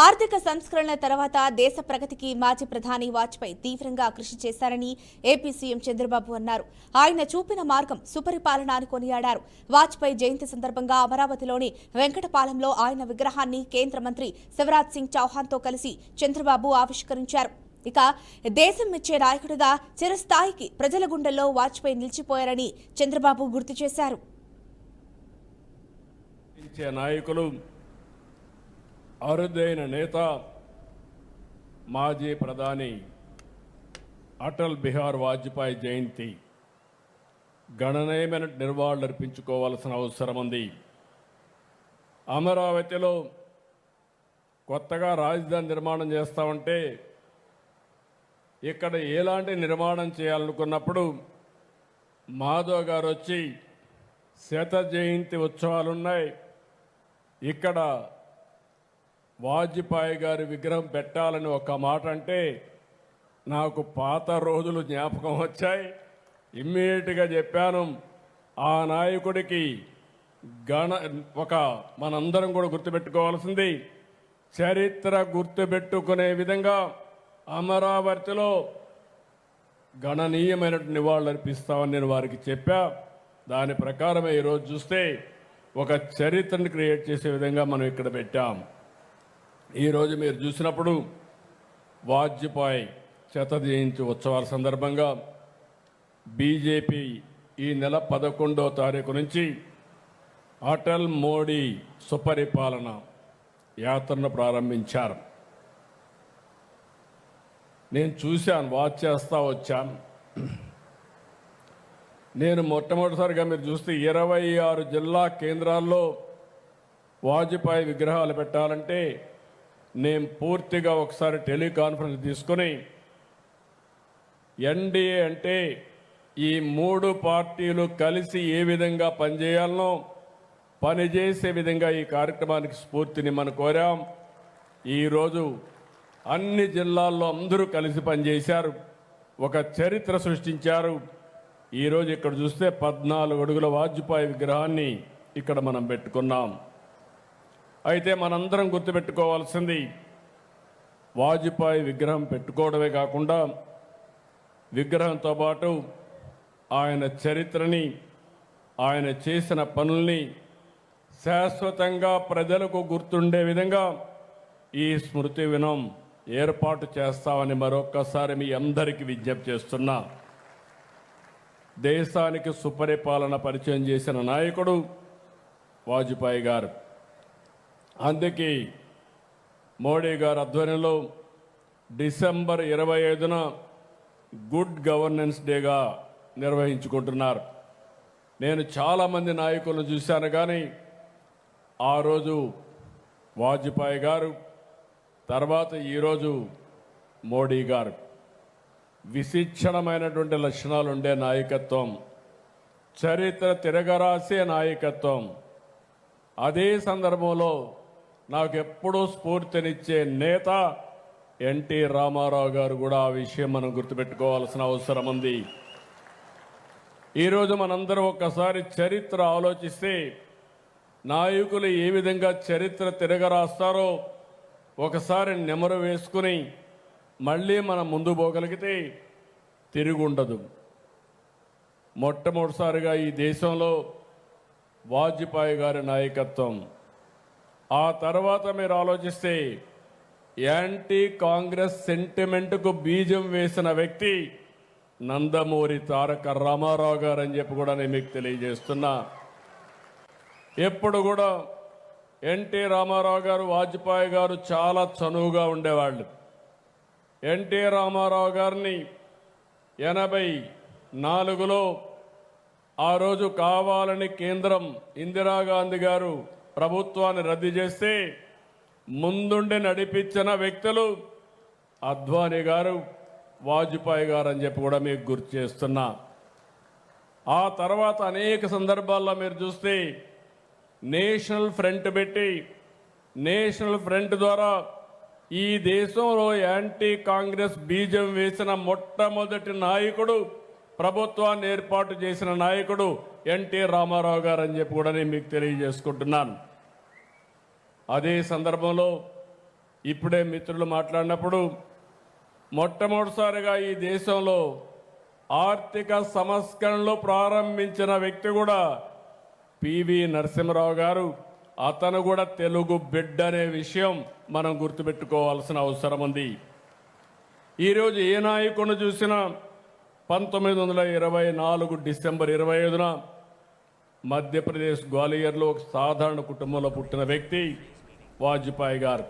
ఆర్థిక సంస్కరణల తర్వాత దేశ ప్రగతికి మాజీ ప్రధాని వాజ్పేయి తీవ్రంగా కృషి చేశారని ఏపీ సీఎం చంద్రబాబు అన్నారు. ఆయన చూపిన మార్గం సుపరిపాలన అని కొనియాడారు. వాజ్పేయి జయంతి సందర్భంగా అమరావతిలోని వెంకటపాలెంలో ఆయన విగ్రహాన్ని కేంద్ర మంత్రి శివరాజ్ సింగ్ చౌహాన్తో కలిసి చంద్రబాబు ఆవిష్కరించారు. ఇక దేశం మెచ్చే నాయకుడిగా చిరస్థాయికి ప్రజల గుండెల్లో వాజ్పేయి నిలిచిపోయారని చంద్రబాబు గుర్తు చేశారు. అరుదైన నేత మాజీ ప్రధాని అటల్ బిహారీ వాజ్పేయి జయంతి గణనీయమైన నివాళులర్పించుకోవాల్సిన అవసరం ఉంది. అమరావతిలో కొత్తగా రాజధాని నిర్మాణం చేస్తామంటే ఇక్కడ ఎలాంటి నిర్మాణం చేయాలనుకున్నప్పుడు మాధవ్ గారు వచ్చి శత జయంతి ఉత్సవాలున్నాయి, ఇక్కడ వాజ్పేయి గారి విగ్రహం పెట్టాలని ఒక మాట అంటే నాకు పాత రోజులు జ్ఞాపకం వచ్చాయి. ఇమ్మీడియట్గా చెప్పాను, ఆ నాయకుడికి మనందరం కూడా గుర్తుపెట్టుకోవాల్సింది, చరిత్ర గుర్తుపెట్టుకునే విధంగా అమరావతిలో గణనీయమైన నివాళులర్పిస్తామని నేను వారికి చెప్పా. దాని ప్రకారమే ఈరోజు చూస్తే ఒక చరిత్రను క్రియేట్ చేసే విధంగా మనం ఇక్కడ పెట్టాం. ఈరోజు మీరు చూసినప్పుడు వాజ్పేయి శత జయంతి ఉత్సవాల సందర్భంగా బీజేపీ ఈ నెల 11వ తారీఖు నుంచి అటల్ మోడీ సుపరిపాలన యాత్రను ప్రారంభించారు. నేను చూశాను, వాచ్ చేస్తా వచ్చాను. నేను మొట్టమొదటిసారిగా మీరు చూస్తే 26 జిల్లా కేంద్రాల్లో వాజ్పేయి విగ్రహాలు పెట్టాలంటే నేను పూర్తిగా ఒకసారి టెలికాన్ఫరెన్స్ తీసుకుని ఎన్డీఏ అంటే ఈ 3 పార్టీలు కలిసి ఏ విధంగా పనిచేయాలనో పనిచేసే విధంగా ఈ కార్యక్రమానికి స్ఫూర్తిని మనం కోరాం. ఈరోజు అన్ని జిల్లాల్లో అందరూ కలిసి పనిచేశారు, ఒక చరిత్ర సృష్టించారు. ఈరోజు ఇక్కడ చూస్తే 14 అడుగుల వాజ్పేయి విగ్రహాన్ని ఇక్కడ మనం పెట్టుకున్నాం. అయితే మనందరం గుర్తుపెట్టుకోవాల్సింది, వాజ్పేయి విగ్రహం పెట్టుకోవడమే కాకుండా విగ్రహంతో పాటు ఆయన చరిత్రని, ఆయన చేసిన పనుల్ని శాశ్వతంగా ప్రజలకు గుర్తుండే విధంగా ఈ స్మృతి వనం ఏర్పాటు చేస్తామని మరొక్కసారి మీ అందరికీ విజ్ఞప్తి చేస్తున్నా. దేశానికి సుపరిపాలన పరిచయం చేసిన నాయకుడు వాజ్పేయి గారు. అందుకే మోడీ గారి ఆధ్వర్యంలో డిసెంబర్ 25న గుడ్ గవర్నెన్స్ డేగా నిర్వహించుకుంటున్నారు. నేను చాలామంది నాయకులను చూశాను, కానీ ఆ రోజు వాజ్పేయి గారు, తర్వాత ఈరోజు మోడీ గారు విశిక్షణమైనటువంటి లక్షణాలు ఉండే నాయకత్వం, చరిత్ర తిరగరాసే నాయకత్వం. అదే సందర్భంలో నాకు ఎప్పుడూ స్ఫూర్తినిచ్చే నేత ఎన్టీ రామారావు గారు కూడా. ఆ విషయం మనం గుర్తుపెట్టుకోవాల్సిన అవసరం ఉంది. ఈరోజు మనందరం ఒక్కసారి చరిత్ర ఆలోచిస్తే నాయకులు ఏ విధంగా చరిత్ర తిరగరాస్తారో ఒకసారి నెమరు వేసుకుని మళ్ళీ మనం ముందు పోగలిగితే తిరుగుండదు. మొట్టమొదటిసారిగా ఈ దేశంలో వాజ్పేయి గారి నాయకత్వం. ఆ తర్వాత మీరు ఆలోచిస్తే యాంటీ కాంగ్రెస్ సెంటిమెంట్కు బీజం వేసిన వ్యక్తి నందమూరి తారక రామారావు గారు అని చెప్పి కూడా నేను మీకు తెలియజేస్తున్నా. ఎప్పుడు కూడా ఎన్టీ రామారావు గారు, వాజ్పేయి గారు చాలా చనువుగా ఉండేవాళ్ళు. ఎన్టీ రామారావు గారిని 84లో ఆ రోజు కావాలని కేంద్రం ఇందిరాగాంధీ గారు ప్రభుత్వాన్ని రద్దు చేస్తే ముందుండి నడిపించిన వ్యక్తులు అద్వానీ గారు, వాజ్పేయి గారు అని చెప్పి కూడా మీకు గుర్తు చేస్తున్నా. ఆ తర్వాత అనేక సందర్భాల్లో మీరు చూస్తే నేషనల్ ఫ్రంట్ పెట్టి, నేషనల్ ఫ్రంట్ ద్వారా ఈ దేశంలో యాంటీ కాంగ్రెస్ బీజం వేసిన మొట్టమొదటి నాయకుడు, ప్రభుత్వాన్ని ఏర్పాటు చేసిన నాయకుడు ఎన్టీ రామారావు గారు అని చెప్పి కూడా నేను మీకు తెలియజేసుకుంటున్నాను. అదే సందర్భంలో ఇప్పుడే మిత్రులు మాట్లాడినప్పుడు మొట్టమొదటిసారిగా ఈ దేశంలో ఆర్థిక సంస్కరణలు ప్రారంభించిన వ్యక్తి కూడా పివి నరసింహరావు గారు. అతను కూడా తెలుగు బిడ్డ అనే విషయం మనం గుర్తుపెట్టుకోవాల్సిన అవసరం ఉంది. ఈరోజు ఏ నాయకుడిని చూసినా 1924 డిసెంబర్ 25న మధ్యప్రదేశ్ గ్వాలియర్లో ఒక సాధారణ కుటుంబంలో పుట్టిన వ్యక్తి వాజ్పేయి గారు.